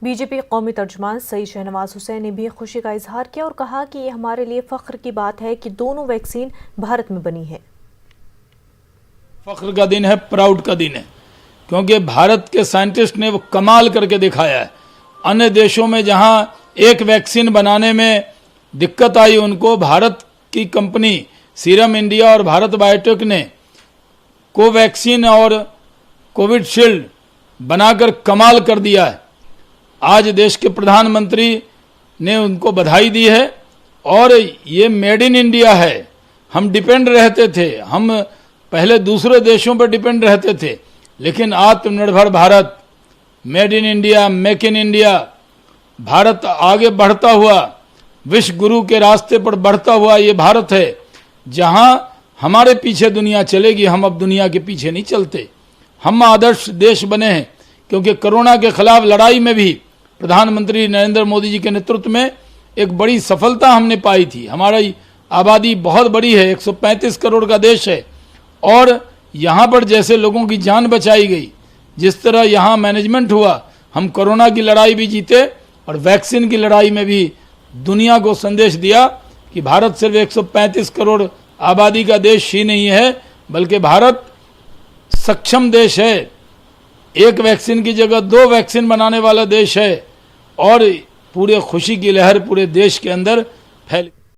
BJP कौमी तर्जुमान सईद शहनवाज हुसैन ने भी खुशी का इजहार किया और कहा कि ये हमारे लिए फख्र की बात है कि दोनों वैक्सीन भारत में बनी है। फख्र का दिन है, प्राउड का दिन है, क्योंकि भारत के साइंटिस्ट ने वो कमाल करके दिखाया है। अन्य देशों में जहां एक वैक्सीन बनाने में दिक्कत आई, उनको भारत की कंपनी सीरम इंडिया और भारत बायोटेक ने कोवैक्सीन और कोविशील्ड बनाकर कमाल कर दिया है। आज देश के प्रधानमंत्री ने उनको बधाई दी है और ये मेड इन इंडिया है। हम डिपेंड रहते थे, हम पहले दूसरे देशों पर डिपेंड रहते थे, लेकिन आत्मनिर्भर Bharat, made in India, make in India, Bharat आगे बढ़ता हुआ, विश्व गुरु के रास्ते पर बढ़ता हुआ ये भारत है जहां हमारे पीछे दुनिया चलेगी। हम अब दुनिया के पीछे नहीं चलते। हम आदर्श देश बने हैं, क्योंकि कोरोना के खिलाफ लड़ाई में भी प्रधानमंत्री नरेंद्र मोदी जी के नेतृत्व में एक बड़ी सफलता हमने पाई थी। हमारी आबादी बहुत बड़ी है, 135 करोड़ का देश है, और यहाँ पर जैसे लोगों की जान बचाई गई, जिस तरह यहाँ मैनेजमेंट हुआ, हम कोरोना की लड़ाई भी जीते और वैक्सीन की लड़ाई में भी दुनिया को संदेश दिया कि भारत सिर्फ 135 करोड़ आबादी का देश ही नहीं है, बल्कि भारत सक्षम देश है। एक वैक्सीन की जगह 2 वैक्सीन बनाने वाला देश है और पूरे खुशी की लहर पूरे देश के अंदर फैल